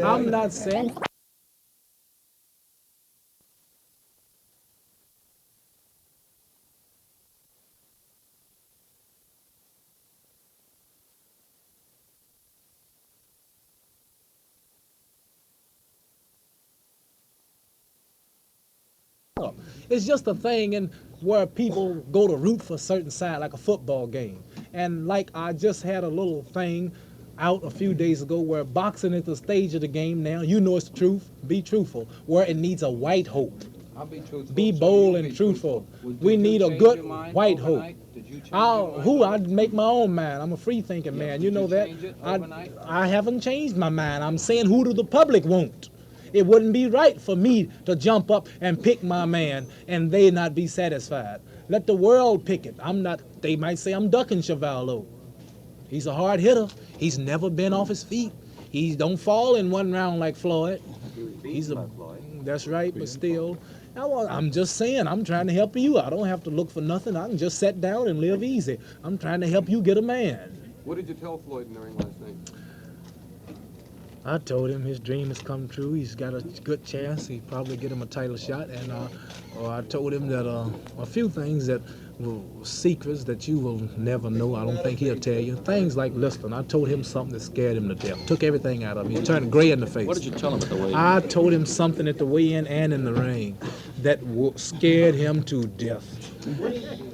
I'm not saying. It's just a thing in where people go to root for a certain side, like a football game. And like I just had a little thing out a few days ago where boxing is the stage of the game now. You know it's the truth. Be truthful. Where it needs a white hope. I'll be truthful. Be bold and truthful. We need a good white hope. I'd make my own mind. I'm a free thinking man. You know that. I haven't changed my mind. I'm saying who do the public want? It wouldn't be right for me to jump up and pick my man and they not be satisfied. Let the world pick it. I'm not, they might say I'm ducking Chevallo. He's a hard hitter. He's never been off his feet. He don't fall in one round like Floyd. That's right, but still. I'm just saying, I'm trying to help you. I don't have to look for nothing. I can just sit down and live easy. I'm trying to help you get a man. What did you tell Floyd in the ring last night? I told him his dream has come true. He's got a good chance. He'd probably get him a title shot. And I told him that a few things that were secrets that you will never know. I don't think he'll tell you. Things like Liston. I told him something that scared him to death. Took everything out of him. He turned gray in the face. What did you tell him at the weigh-in? I told him something at the weigh-in and in the ring that scared him to death.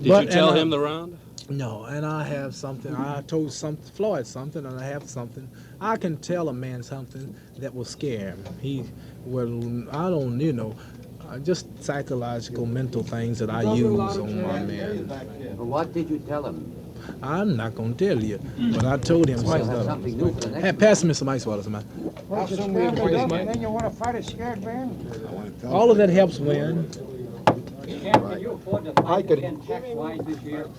Did you tell him the round? No, and I have something. I told Floyd something, and I have something. I can tell a man something that will scare him. I don't, just psychological, mental things that I use on my man. What did you tell him? I'm not going to tell you, but I told him something. New for the next Hey, pass me some ice water, man. Then you want to fight a scared man? All of that helps win. Can you afford to fight again tax-wise this year?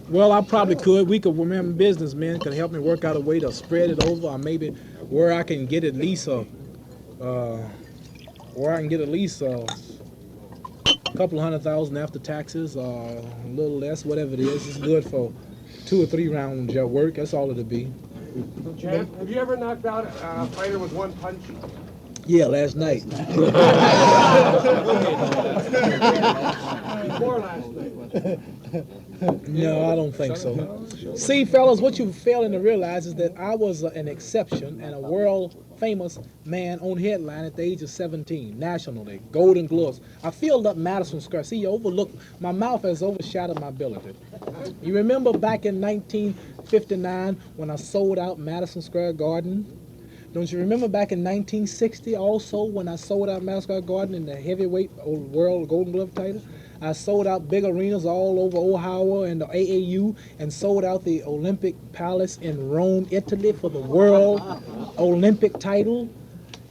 Well, I probably could. We could remember businessmen could help me work out a way to spread it over, or maybe where I can get at least a couple $100,000 after taxes, or a little less, whatever it is. It's good for 2 or 3 rounds of work. That's all it'll be. Champ, have you ever knocked out a fighter with one punch? Yeah, last night. Before last night. No, I don't think so. See, fellas, what you failing to realize is that I was an exception and a world-famous man on headline at the age of 17, nationally, Golden Gloves. I filled up Madison Square. See, you overlooked, my mouth has overshadowed my ability. You remember back in 1959 when I sold out Madison Square Garden? Don't you remember back in 1960 also when I sold out Madison Square Garden in the heavyweight world Golden Glove title? I sold out big arenas all over Ohio and the AAU and sold out the Olympic Palace in Rome, Italy for the world Olympic title,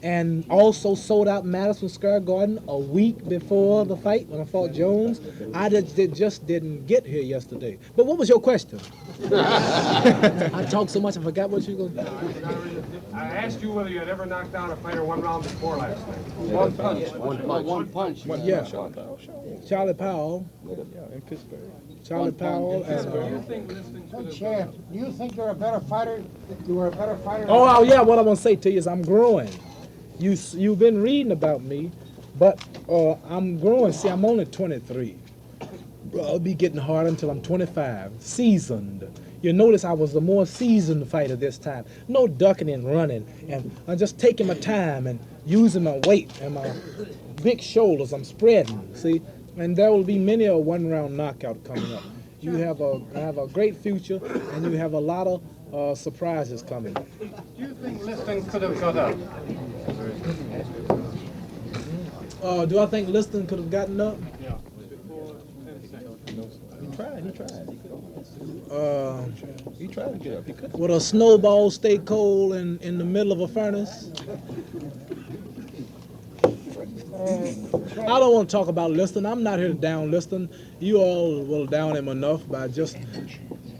and also sold out Madison Square Garden a week before the fight when I fought Jones. I just didn't get here yesterday. But what was your question? I talked so much I forgot what you were going to say. I asked you whether you had ever knocked out a fighter one round before last night. One punch. One punch. Yeah. Charlie Powell. In Pittsburgh. Charlie Powell. Champ, do you think you're a better fighter? You were a better fighter? Oh, yeah, what I'm going to say to you is I'm growing. You've been reading about me, but I'm growing. See, I'm only 23. I'll be getting harder until I'm 25, seasoned. You notice I was the more seasoned fighter this time. No ducking and running, and I'm just taking my time and using my weight and my big shoulders. I'm spreading, see? And there will be many a one-round knockout coming up. You have a great future, and you have a lot of surprises coming. Do you think Liston could have got up? Do I think Liston could have gotten up? Yeah. He tried. He tried to get up. He couldn't. Would a snowball stay cold in the middle of a furnace? I don't want to talk about Liston. I'm not here to down Liston. You all will down him enough by just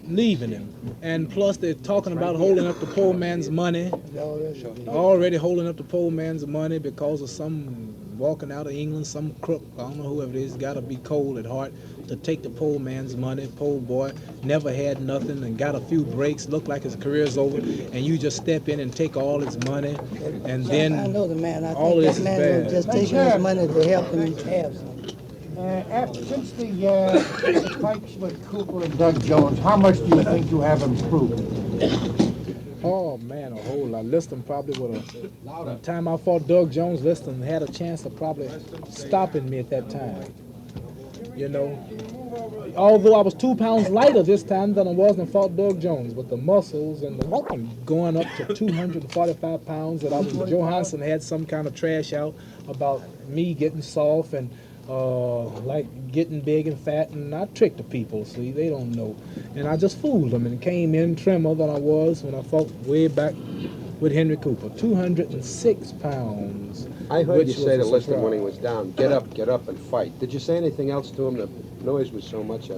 leaving him. And plus, they're talking about holding up the poor man's money. Already holding up the poor man's money because of some walking out of England, some crook, I don't know whoever it is, got to be cold at heart to take the poor man's money. Poor boy, never had nothing and got a few breaks, looked like his career's over, and you just step in and take all his money, and then I know the man. I all think this that is man bad. was just taking his money to help him have some. Since the fights with Cooper and Doug Jones, how much do you think you have improved? Oh man, a whole lot. Liston probably would have. By the time I fought Doug Jones, Liston had a chance of probably stopping me at that time. You know, although I was 2 pounds lighter this time than I was when I fought Doug Jones, but the muscles and the going up to 245 pounds, that I was Johansson had some kind of trash out about me getting soft and like getting big and fat, and I tricked the people. See, they don't know, and I just fooled them and came in trimmer than I was when I fought way back with Henry Cooper. 206 pounds. I heard which you say to was a Liston when he surprise. was down, get up and fight. Did you say anything else to him? The noise was so much.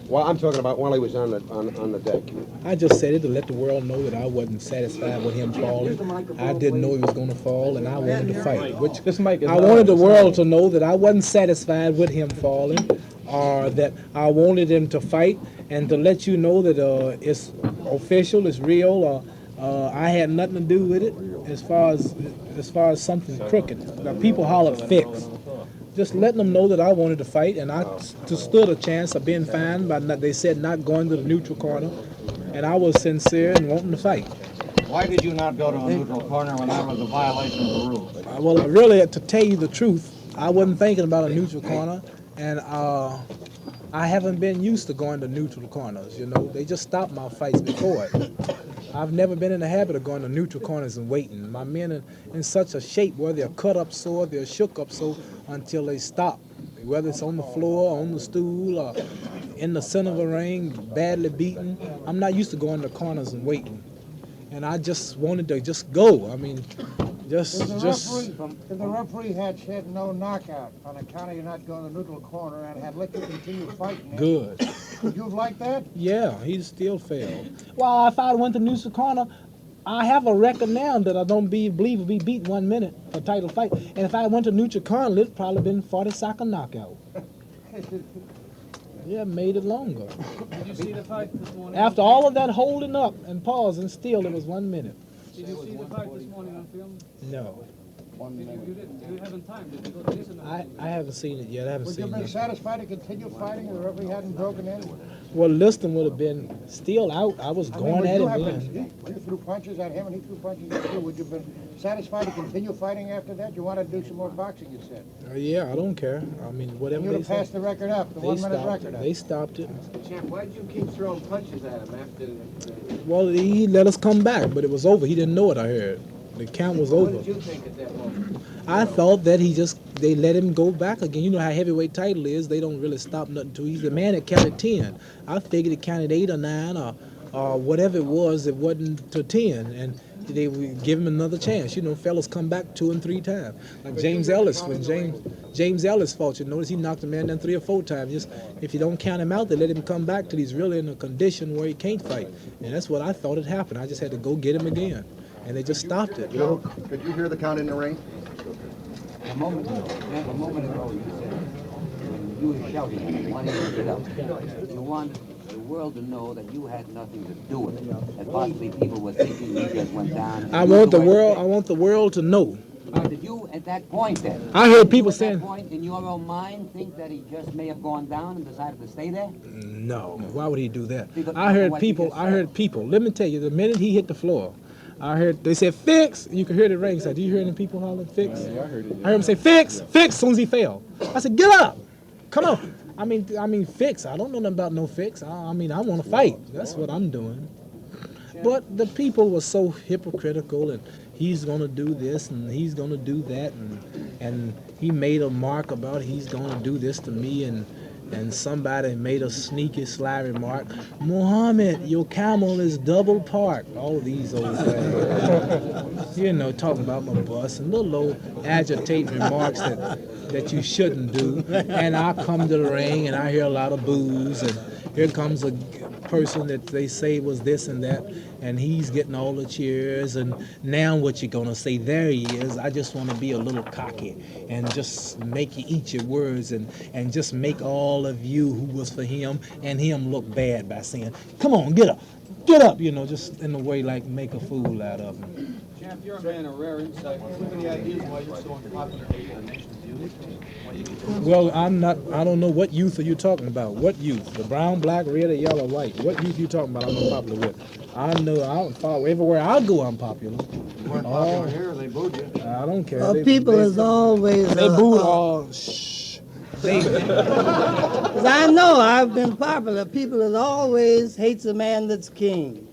Well, I'm talking about while he was on the deck. I just said it to let the world know that I wasn't satisfied with him falling. I didn't know he was going to fall, and I wanted to fight. Which This mic is I wanted the world to know that I wasn't satisfied with him falling, or that I wanted him to fight, and to let you know that it's official, it's real. I had nothing to do with it as far as something crooked. Now, people holler fix. Just letting them know that I wanted to fight, and I stood a chance of being fined by they said not going to the neutral corner, and I was sincere in wanting to fight. Why did you not go to a neutral corner when that was a violation of the rules? Well, really, to tell you the truth, I wasn't thinking about a neutral corner, and I haven't been used to going to neutral corners. You know, they just stopped my fights before it. I've never been in the habit of going to neutral corners and waiting. My men are in such a shape where they're cut up sore, they're shook up so until they stop. Whether it's on the floor, on the stool, or in the center of a ring, badly beaten. I'm not used to going to corners and waiting. And I just wanted to just go. I mean, just. If the referee had said no knockout on account of you not going to the neutral corner and had let you continue fighting, Good. would you have liked that? Yeah, he still failed. Well, if I went to neutral corner, I have a record now that I don't believe will be beat 1 minute for title fight. And if I went to neutral corner, it'd probably been 40-second knockout. Yeah, made it longer. Did you see the fight this morning? After all of that holding up and pausing, still it was 1 minute. Did you see the fight this morning on film? No, You didn't. You haven't time. Did you go to listen? I haven't seen it yet. I haven't Would you seen have been it. satisfied to continue fighting if the referee hadn't broken in? Well, Liston would have been still out. I was going at it then. You threw punches at him and he threw punches at you. Would you have been satisfied to continue fighting after that? You wanted to do some more boxing, you said. Yeah, I don't care. I mean, And whatever you'd they have passed said. the record up, the They 1 minute stopped record it. up. They stopped it. Champ, why did you keep throwing punches at him after the Well, he let us come back, but it was over. He didn't know it, I heard. The count was What over. did you think at that moment? I thought that they let him go back again. You know how heavyweight title is. They don't really stop nothing to. He's the man that counted 10. I figured it counted 8 or 9 or whatever it was. It wasn't to 10. And they would give him another chance. You know, fellas come back 2 and 3 times. Like James Ellis, when James Ellis fought, you notice he knocked a man down 3 or 4 times. Just if you don't count him out, they let him come back till he's really in a condition where he can't fight. And that's what I thought had happened. I just had to go get him again. And they just stopped it. Could you hear the count in the ring? A moment ago, you said, when you were shouting, wanting to get up, you wanted the world to know that you had nothing to do with it. That possibly people were thinking you just went down. I want the world to know. Did you, at that point then? I heard people at that saying, point, in your own mind, think that he just may have gone down and decided to stay there? no, why would he do that? Because I heard what you people, just I said. heard people. Let me tell you, the minute he hit the floor, I heard, they said, fix. You could hear the ring. So, do you hear any people hollering, fix? Yeah, I heard it. I heard him say, fix, fix, as soon as he fell. I said, get up. Come on. I mean, fix. I don't know nothing about no fix. I mean, I want to fight. That's what I'm doing. But the people were so hypocritical, and he's going to do this, and he's going to do that, and he made a mark about he's going to do this to me, and somebody made a sneaky, sly remark, Muhammad, your camel is double parked. All these old guys, you know, talking about my bus and little old agitating remarks that you shouldn't do. And I come to the ring and I hear a lot of boos, and here comes a person that they say was this and that, and he's getting all the cheers, and now what you gonna say? There he is. I just want to be a little cocky and just make you eat your words and just make all of you who was for him and him look bad by saying, come on, get up, you know, just in a way like make a fool out of him. Champ, you're a man of rare insight. Do you have any ideas why you're so unpopular in the nation's youth? Well, I don't know what youth are you talking about. What youth? The brown, black, red, or yellow, white? What youth you talking about I'm not popular with? I know I don't follow everywhere I go I'm popular. You weren't popular here, they booed you. I don't care. People is always. They booed all. Shh. Cause I know I've been popular. People is always hates a man that's king.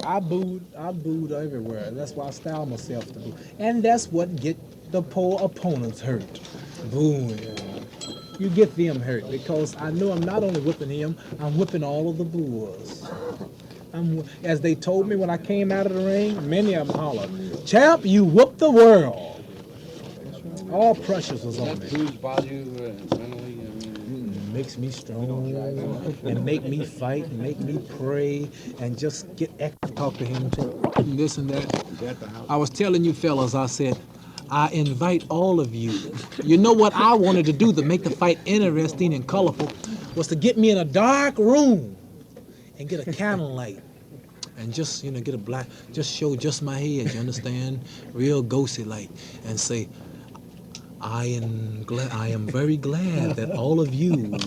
I booed everywhere. That's why I style myself to boo. And that's what get the poor opponents hurt. Booing. You get them hurt because I know I'm not only whipping him, I'm whipping all of the booers. As they told me when I came out of the ring, many of them hollered, "Champ, you whooped the world." All pressures was on me. Who's bother you mentally? Makes me strong and make me fight and make me pray and just get talk to him and this and that. I was telling you fellas, I said, I invite all of you. You know what I wanted to do to make the fight interesting and colorful was to get me in a dark room and get a candlelight and just, you know, get a black, just show just my head, you understand? Real ghosty light and say, I am very glad that all of you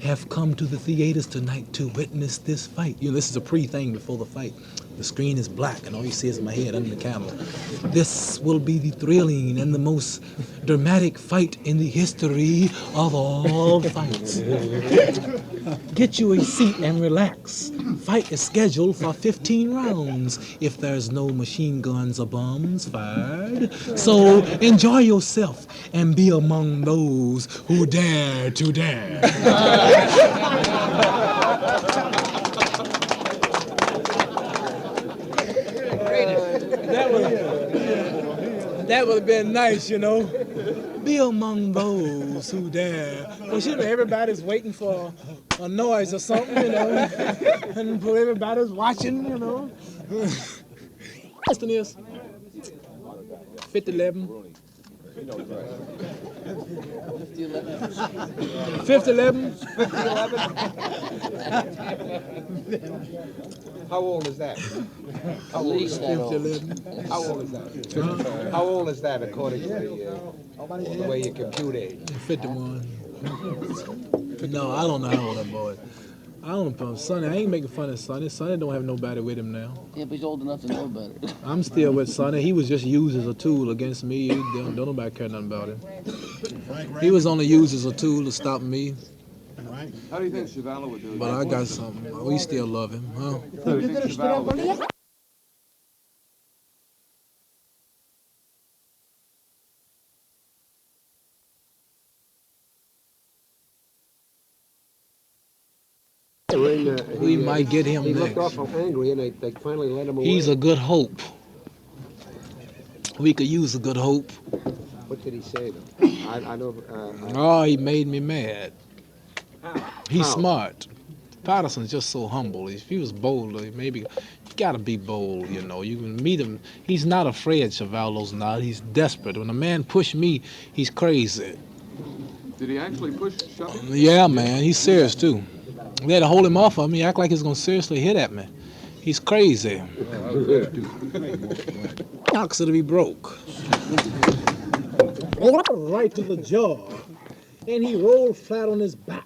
have come to the theaters tonight to witness this fight. You know, this is a pre-thing before the fight. The screen is black and all you see is my head under the camera. This will be the thrilling and the most dramatic fight in the history of all fights. Get you a seat and relax. Fight is scheduled for 15 rounds if there's no machine guns or bombs fired. So enjoy yourself and be among those who dare to dare. That would have been nice, you know. Be among those who dare. Because, you know, everybody's waiting for a noise or something, you know. And everybody's watching, you know. Liston is 50-11. 50-11. How old is that? How old is that? 50-11. How old is that? How old is that according to the way you compute age? 51. No, I don't know how old that boy is. I don't know. Sonny, I ain't making fun of Sonny. Sonny don't have nobody with him now. Yeah, but he's old enough to know better. I'm still with Sonny. He was just used as a tool against me. Don't nobody care nothing about him. He was only used as a tool to stop me. How do you think Chevalla would do? But I got something. We still love him, huh? How do you think Chevalla would do? We might get him He next. looked awful angry, and they finally let him away. He's a good hope. We could use a good hope. What did he say, though? I know. Oh, he made me mad. He's How? smart. Patterson's just so humble. If he was bolder, maybe you gotta be bold, you know. You can meet him. He's not afraid, Chevallo's not. He's desperate. When a man pushed me, he's crazy. Did he actually push Chevy? Yeah, man, he's serious too. They had to hold him off of me, act like he's gonna seriously hit at me. He's crazy. Knocks to be broke. Right to the jaw. And he rolled flat on his back.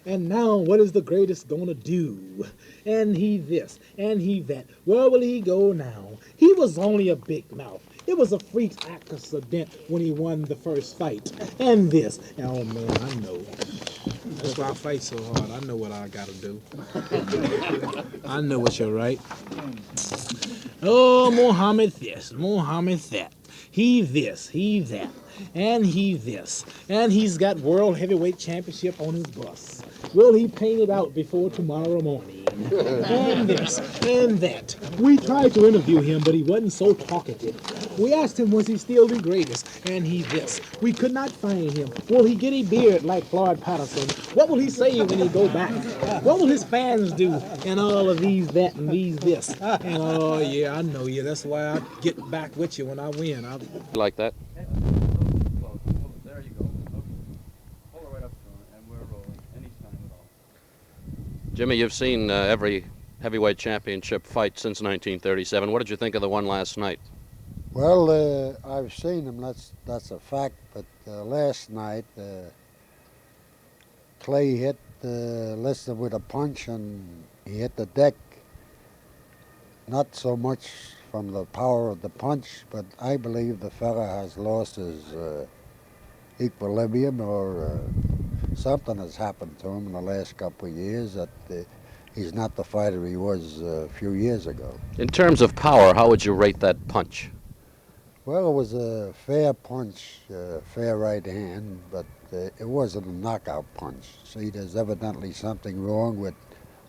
And now what is the greatest gonna do? And he this, and he that. Where will he go now? He was only a big mouth. It was a freak accident when he won the first fight. And this. Oh man, I know. That's why I fight so hard. I know what I gotta do. I know what you're right. Oh, Muhammad this, Muhammad that. He this, he that, and he this. And he's got World Heavyweight Championship on his bus. Will he paint it out before tomorrow morning? and this, and that. We tried to interview him, but he wasn't so talkative. We asked him, was he still the greatest? And he this. We could not find him. Will he get a beard like Floyd Patterson? What will he say when he go back? What will his fans do? And all of these that and these this. And oh yeah, I know you. That's why I get back with you when I win. Like that? There you go. Pull her right up to her, and we're rolling. Any time at all. Jimmy, you've seen every heavyweight championship fight since 1937. What did you think of the one last night? Well, I've seen them, that's a fact, but last night Clay hit Liston with a punch and he hit the deck. Not so much from the power of the punch, but I believe the fella has lost his equilibrium or something has happened to him in the last couple of years that he's not the fighter he was a few years ago. In terms of power, how would you rate that punch? Well, it was a fair punch, fair right hand, but it wasn't a knockout punch. See, there's evidently something wrong with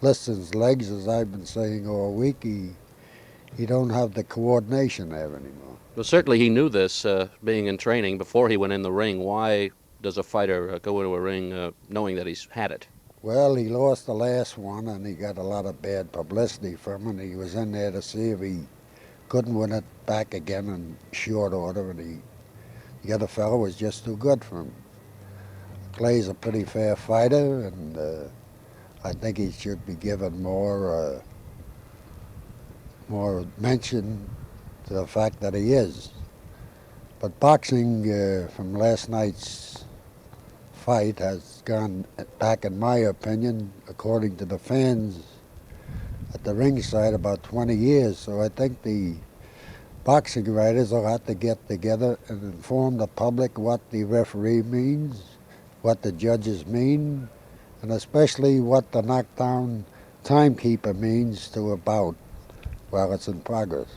Liston's legs, as I've been saying all week. He don't have the coordination there anymore. Well, certainly he knew this, being in training before he went in the ring. Why does a fighter go into a ring knowing that he's had it? Well, he lost the last one, and he got a lot of bad publicity from it. He was in there to see if he couldn't win it back again in short order, and the other fellow was just too good for him. Clay's a pretty fair fighter, and I think he should be given more mention to the fact that he is. But boxing from last night's fight has gone back, in my opinion, according to the fans at the ringside, about 20 years. So I think the boxing writers will have to get together and inform the public what the referee means, what the judges mean, and especially what the knockdown timekeeper means to a bout while it's in progress.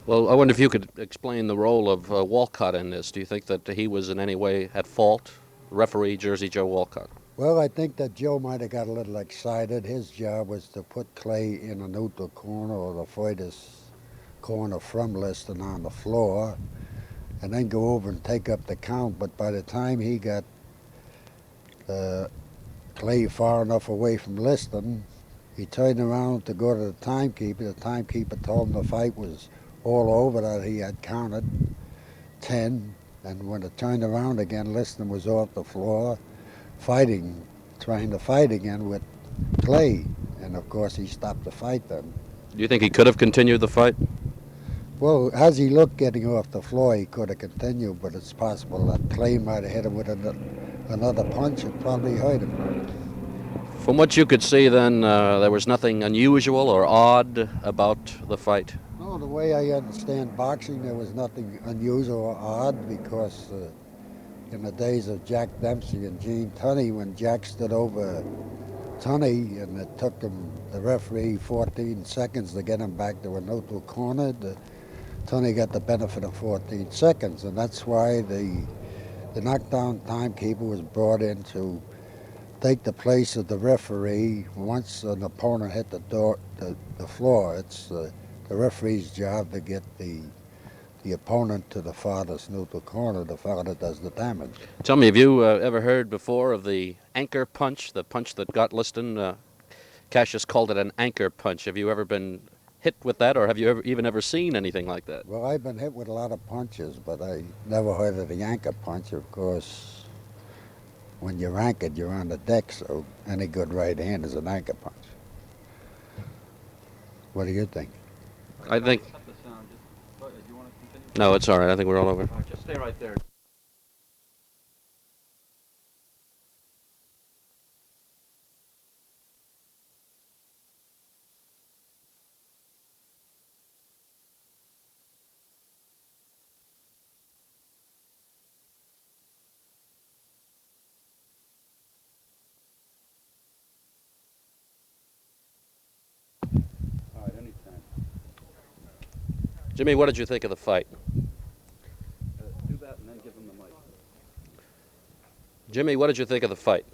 Well, I wonder if you could explain the role of Walcott in this. Do you think that he was in any way at fault, referee Jersey Joe Walcott? Well, I think that Joe might have got a little excited. His job was to put Clay in a neutral corner or the furthest corner from Liston on the floor and then go over and take up the count. But by the time he got Clay far enough away from Liston, he turned around to go to the timekeeper. The timekeeper told him the fight was all over, that he had counted 10. And when it turned around again, Liston was off the floor fighting, trying to fight again with Clay. And of course he stopped the fight then. Do you think he could have continued the fight? Well, as he looked getting off the floor, he could have continued, but it's possible that Clay might have hit him with another punch and probably hurt him. From what you could see then, there was nothing unusual or odd about the fight? No, the way I understand boxing, there was nothing unusual or odd, because in the days of Jack Dempsey and Gene Tunney, when Jack stood over Tunney and it took him, the referee, 14 seconds to get him back to a neutral corner, Tunney got the benefit of 14 seconds, and that's why the knockdown timekeeper was brought in to take the place of the referee once an opponent hit the floor. It's the referee's job to get the opponent to the farthest neutral corner, the fellow that does the damage. Tell me, have you ever heard before of the anchor punch, the punch that got Liston? Cassius called it an anchor punch. Have you ever been hit with that, or have you even ever seen anything like that? Well, I've been hit with a lot of punches, but I never heard of the anchor punch. Of course, when you're anchored, you're on the deck, so any good right hand is an anchor punch. What do you think? I think... No, it's all right. I think we're all over. Just stay right there. Jimmy, what did you think of the fight? Do that and then give him the mic. Jimmy, what did you think of the fight?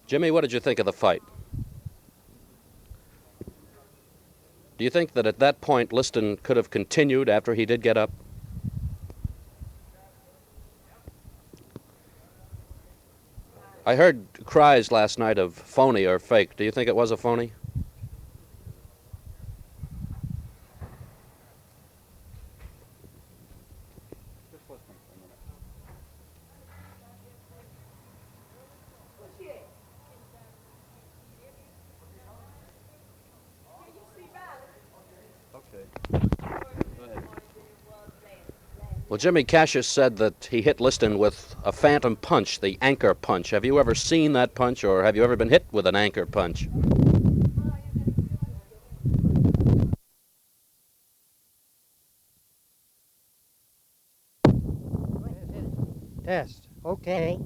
Jimmy, what did you think of the fight? Do you think that at that point Liston could have continued after he did get up? I heard cries last night of phony or fake. Do you think it was a phony? Just listening for a minute. Okay. Go ahead. Well, Jimmy Cassius said that he hit Liston with a phantom punch, the anchor punch. Have you ever seen that punch, or have you ever been hit with an anchor punch? Test. Okay.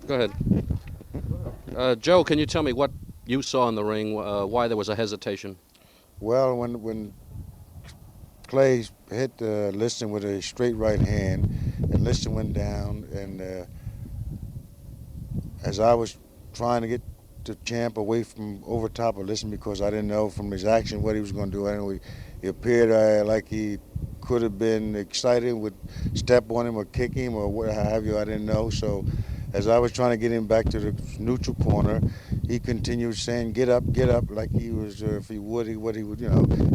Go ahead. Joe, can you tell me what you saw in the ring, why there was a hesitation? Well, when Clay hit Liston with a straight right hand, and Liston went down, and as I was trying to get the champ away from over top of Liston because I didn't know from his action what he was going to do. Anyway, he appeared like he could have been excited, would step on him or kick him or what have you. I didn't know. So as I was trying to get him back to the neutral corner, he continued saying, get up, like he was, if he would, what he would,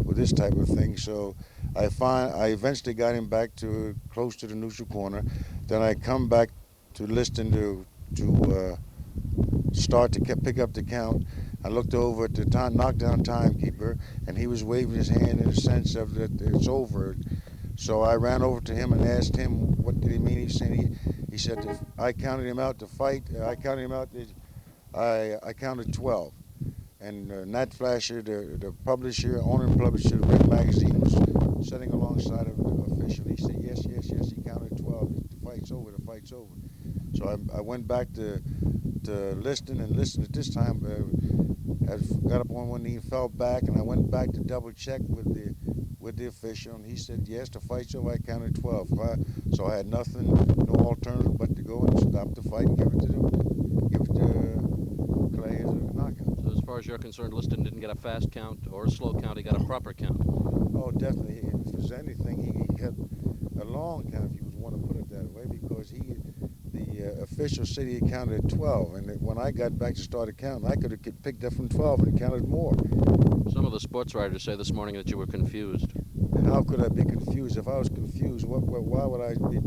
with this type of thing. So I eventually got him back to close to the neutral corner. Then I come back to Liston to start to pick up the count. I looked over at the knockdown timekeeper, and he was waving his hand in the sense of that it's over. So I ran over to him and asked him what did he mean. He said I counted him out to fight. I counted him out. I counted 12. And Nat Flasher, the publisher, owner and publisher of Red Magazine, was sitting alongside of the official. He said, yes, he counted 12. The fight's over. So I went back to Liston, and Liston at this time got up on one knee and fell back, and I went back to double check with the official, and he said, yes, the fight's over. I counted 12. So I had no alternative but to go and stop the fight and give it to Clay as a knockout. So as far as you're concerned, Liston didn't get a fast count or a slow count. He got a proper count. Oh, definitely. If there's anything, he had a long count, if you would want to put it that way, because the official said he counted 12, and when I got back to start a count, I could have picked up from 12 and counted more. Some of the sports writers say this morning that you were confused. How could I be confused? If I was confused, why would I be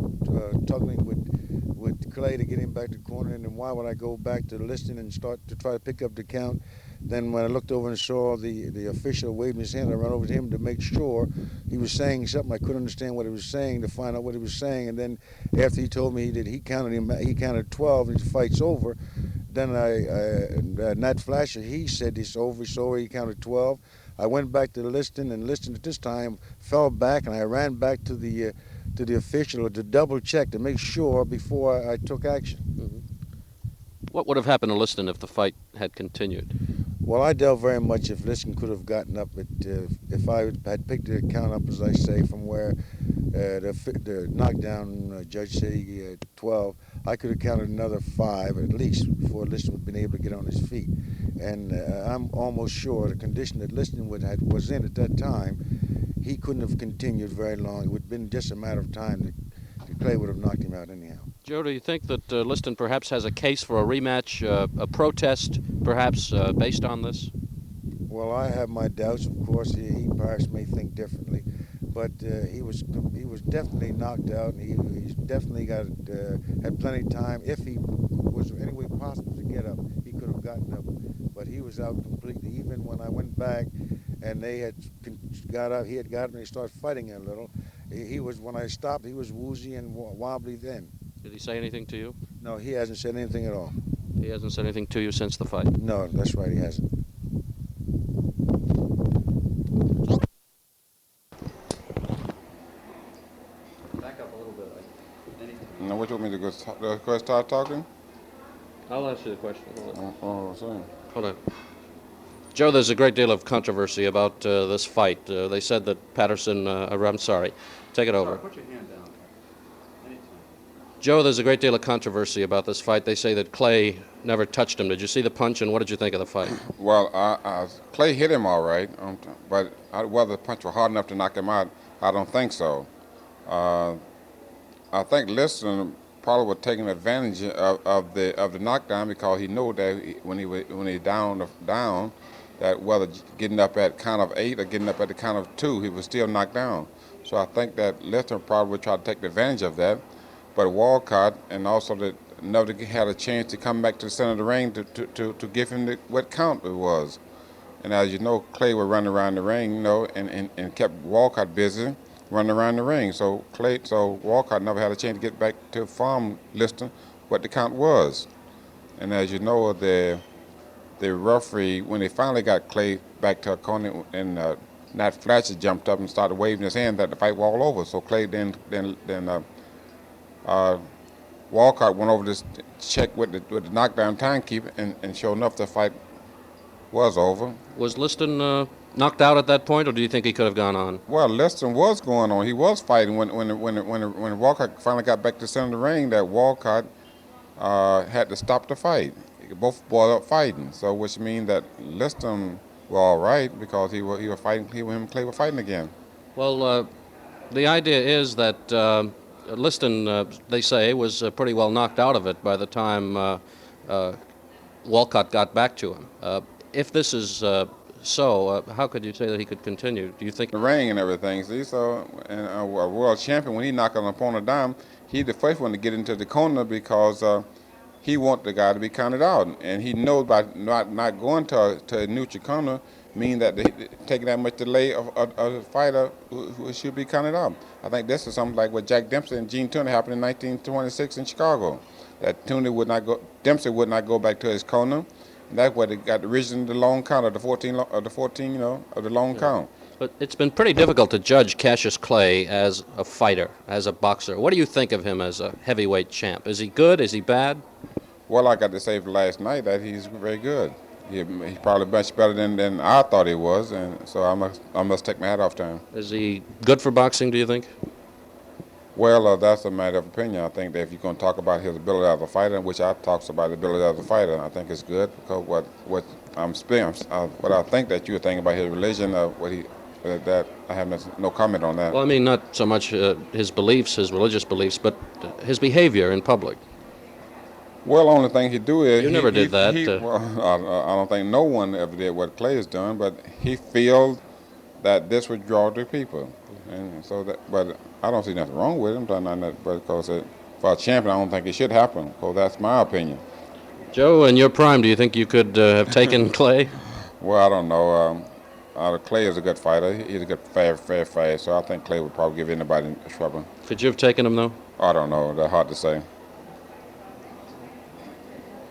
tugging with Clay to get him back to the corner, and then why would I go back to Liston and start to try to pick up the count? Then when I looked over and saw the official waving his hand, I ran over to him to make sure he was saying something. I couldn't understand what he was saying to find out what he was saying. And then after he told me he counted 12 and the fight's over, then Nat Flasher, he said it's over, he counted 12. I went back to Liston, and Liston at this time fell back, and I ran back to the official to double check to make sure before I took action. Mm-hmm. What would have happened to Liston if the fight had continued? Well, I doubt very much if Liston could have gotten up. If I had picked the count up, as I say, from where the knockdown judge said he had 12, I could have counted another 5 at least before Liston would have been able to get on his feet. And I'm almost sure the condition that Liston was in at that time, he couldn't have continued very long. It would have been just a matter of time that Clay would have knocked him out anyhow. Joe, do you think that Liston perhaps has a case for a rematch, a protest, perhaps based on this? Well, I have my doubts. Of course, he perhaps may think differently, but he was definitely knocked out, and he definitely had plenty of time. If he was any way possible to get up, he could have gotten up, but he was out completely. Even when I went back, and they had got up, he had got up and he started fighting a little. When I stopped, he was woozy and wobbly then. Did he say anything to you? No, he hasn't said anything at all. He hasn't said anything to you since the fight? No, that's right, he hasn't. Back up a little bit. Now, what you want me to go start talking? I'll ask you the question. Hold on. Hold on. Joe, there's a great deal of controversy about this fight. They said that Patterson, I'm sorry, take it over. Sorry, put your hand down. Joe, there's a great deal of controversy about this fight. They say that Clay never touched him. Did you see the punch, and what did you think of the fight? Well, Clay hit him all right, but whether the punch was hard enough to knock him out, I don't think so. I think Liston probably was taking advantage of the knockdown because he knew that when he down, that whether getting up at count of 8 or getting up at the count of 2, he was still knocked down. So I think that Liston probably would try to take advantage of that. But Walcott and also never had a chance to come back to the center of the ring to give him what count it was. And as you know, Clay would run around the ring, you know, and kept Walcott busy running around the ring. So Walcott never had a chance to get back to farm Liston what the count was. And as you know, the referee, when they finally got Clay back to a corner, and Nat Fletcher jumped up and started waving his hand that the fight was all over. So Clay then Walcott went over to check with the knockdown timekeeper, and sure enough, the fight was over. Was Liston knocked out at that point, or do you think he could have gone on? Well, Liston was going on. He was fighting when Walcott finally got back to the center of the ring. That Walcott had to stop the fight. Both boys up fighting, so which means that Liston was all right because he was fighting. Him and Clay were fighting again. Well, the idea is that Liston, they say, was pretty well knocked out of it by the time Walcott got back to him. If this is so, how could you say that he could continue? Do you think the ring and everything? See, so and a world champion, when he knocked an opponent down, he's the first one to get into the corner because he wants the guy to be counted out, and he knows by not going to a neutral corner mean that taking that much delay of a fighter who should be counted out. I think this is something like what Jack Dempsey and Gene Tunney happened in 1926 in Chicago. That Dempsey would not go back to his corner. And that's where they got the reason the long count of the 14, you know, of the long count. But it's been pretty difficult to judge Cassius Clay as a fighter, as a boxer. What do you think of him as a heavyweight champ? Is he good? Is he bad? Well, I got to say last night that he's very good. He's probably much better than I thought he was, and so I must take my hat off to him. Is he good for boxing, do you think? Well, that's a matter of opinion. I think that if you're going to talk about his ability as a fighter, which I talks about the ability as a fighter, I think it's good because what I think that you're thinking about his religion, that I have no comment on that. Well, I mean, not so much his beliefs, his religious beliefs, but his behavior in public. Well, the only thing he do is... You never did that. Well, I don't think no one ever did what Clay has done, but he feels that this would draw the people. And so but I don't see nothing wrong with him, because for a champion, I don't think it should happen, because that's my opinion. Joe, in your prime, do you think you could have taken Clay? Well, I don't know. Clay is a good fighter. He's a good, fair fighter, so I think Clay would probably give anybody trouble. Could you have taken him, though? I don't know. That's hard to say.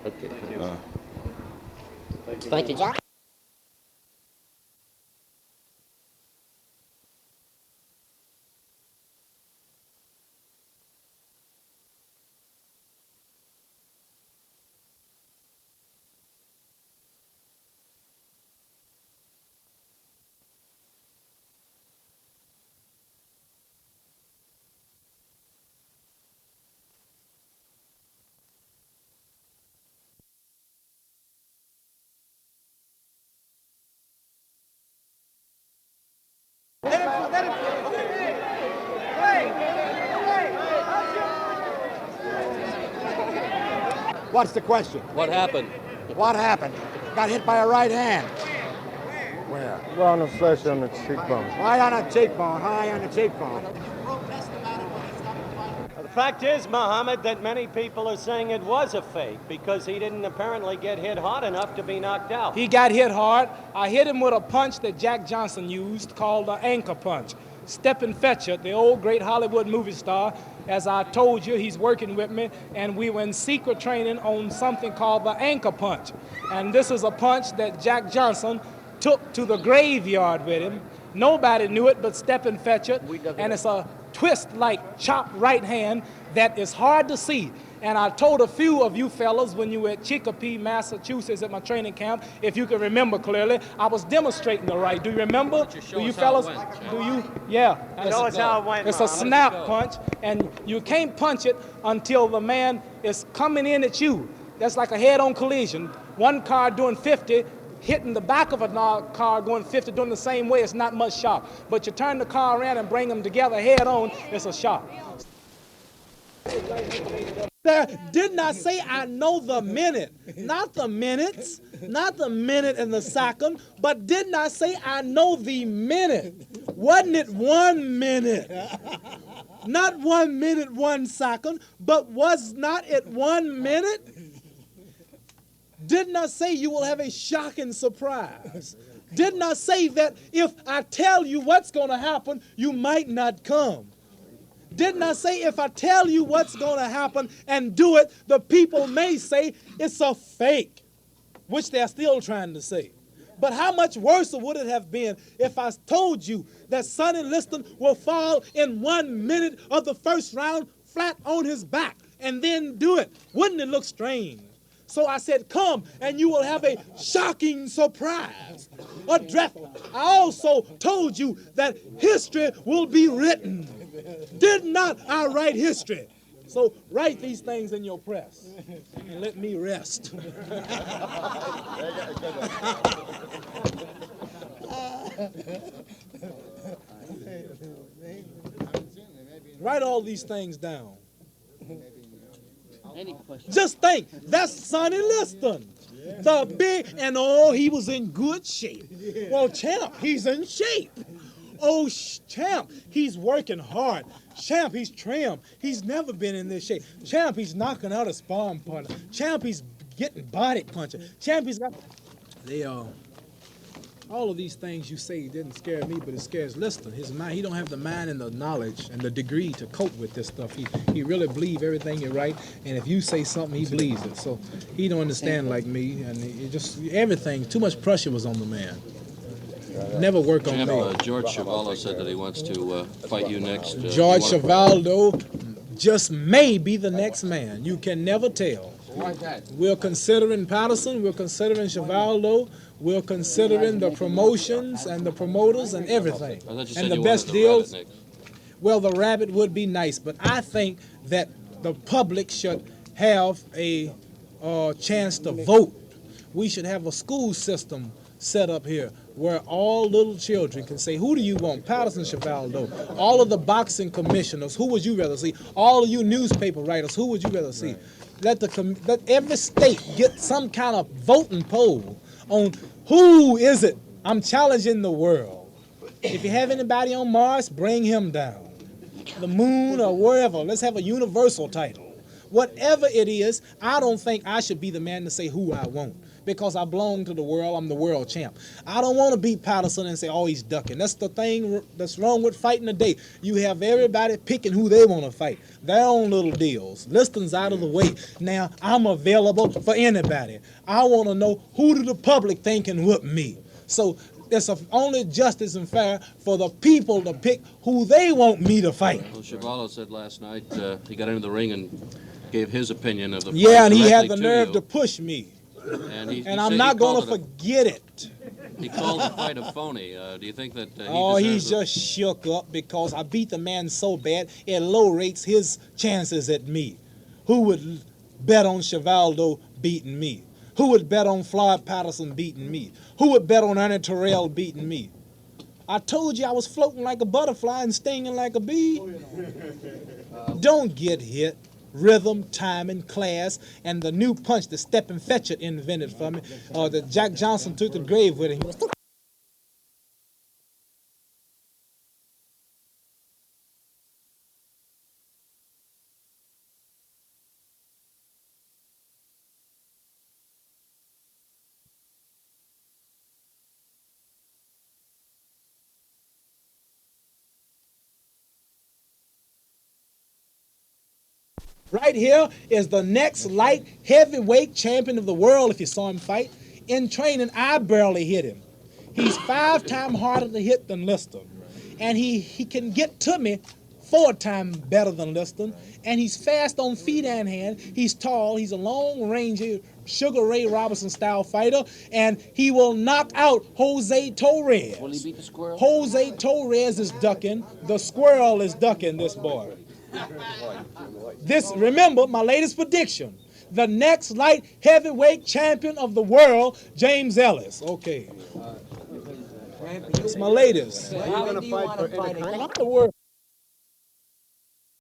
Okay. Thank you, John. What's the question? What happened? What happened? Got hit by a right hand. Where? Right on the flesh on the cheekbone. Right on the cheekbone, high on the cheekbone. The fact is, Muhammad, that many people are saying it was a fake because he didn't apparently get hit hard enough to be knocked out. He got hit hard. I hit him with a punch that Jack Johnson used called the anchor punch. Stephen Fetcher, the old great Hollywood movie star, as I told you, he's working with me, and we were in secret training on something called the anchor punch. And this is a punch that Jack Johnson took to the graveyard with him. Nobody knew it but Stephen Fetcher, and it's a twist-like chopped right hand that is hard to see. And I told a few of you fellas when you were at Chicopee, Massachusetts at my training camp, if you can remember clearly, I was demonstrating the right. Do you remember? Do you fellas? Do you? Yeah. Show us how it went, It's a Muhammad. snap punch, and you can't punch it until the man is coming in at you. That's like a head-on collision. One car doing 50, hitting the back of a car going 50, doing the same way. It's not much shock. But you turn the car around and bring them together head-on, it's a shock. There did not say I know the minute, not the minutes, not the minute and the second, but did not say I know the minute. Wasn't it 1 minute? Not 1 minute, 1 second, but was not it 1 minute? Did not say you will have a shocking surprise. Did not say that if I tell you what's going to happen, you might not come. Did not say if I tell you what's going to happen and do it, the people may say it's a fake, which they're still trying to say. But how much worse would it have been if I told you that Sonny Liston will fall in 1 minute of the first round flat on his back and then do it? Wouldn't it look strange? So I said, come, and you will have a shocking surprise. I also told you that history will be written. Did not I write history? So write these things in your press and let me rest. Write all these things down. Just think, that's Sonny Liston. The big, and oh, he was in good shape. Well, Champ, he's in shape. Oh, Champ, he's working hard. Champ, he's trim. He's never been in this shape. Champ, he's knocking out a sparring partner. Champ, he's getting body punching. Champ, he's got... all of these things you say didn't scare me, but it scares Liston. His mind, he don't have the mind and the knowledge and the degree to cope with this stuff. He really believes everything you write, and if you say something, he believes it. So he don't understand like me, and it just everything. Too much pressure was on the man. Never work on me. George Chuvalo said that he wants to fight you next. George Chuvalo just may be the next man. You can never tell. We're considering Patterson. We're considering Chuvalo. We're considering the promotions and the promoters and everything. And the best deals. Well, the rabbit would be nice, but I think that the public should have a chance to vote. We should have a school system set up here where all little children can say, who do you want? Patterson, Chuvalo. All of the boxing commissioners, who would you rather see? All of you newspaper writers, who would you rather see? Let every state get some kind of voting poll on who is it. I'm challenging the world. If you have anybody on Mars, bring him down. The moon or wherever, let's have a universal title. Whatever it is, I don't think I should be the man to say who I want, because I belong to the world. I'm the world champ. I don't want to beat Patterson and say, oh, he's ducking. That's the thing that's wrong with fighting today. You have everybody picking who they want to fight. Their own little deals. Liston's out of the way. Now, I'm available for anybody. I want to know who do the public think can whoop me. So it's only justice and fair for the people to pick who they want me to fight. Well, Chuvalo said last night he got into the ring and gave his opinion of the fight. Yeah, and he had the nerve to push me. And I'm not going to forget it. He called the fight a phony. Do you think that he's just shook up because I beat the man so bad it low rates his chances at me. Who would bet on Chuvalo beating me? Who would bet on Floyd Patterson beating me? Who would bet on Ernie Terrell beating me? I told you I was floating like a butterfly and stinging like a bee. Don't get hit. Rhythm, timing, class, and the new punch that Stephen Fetchit invented for me, that Jack Johnson took to the grave with him. Right here is the next light heavyweight champion of the world. If you saw him fight in training, I barely hit him. He's 5 times harder to hit than Liston, and he can get to me 4 times better than Liston, and he's fast on feet and hand. He's tall. He's a long range Sugar Ray Robinson style fighter, and he will knock out Jose Torres. Will he beat the squirrel? Jose Torres is ducking. The squirrel is ducking this boy. This, remember, my latest prediction. The next light heavyweight champion of the world, James Ellis. Okay. It's my latest. How do you want to fight again? The word.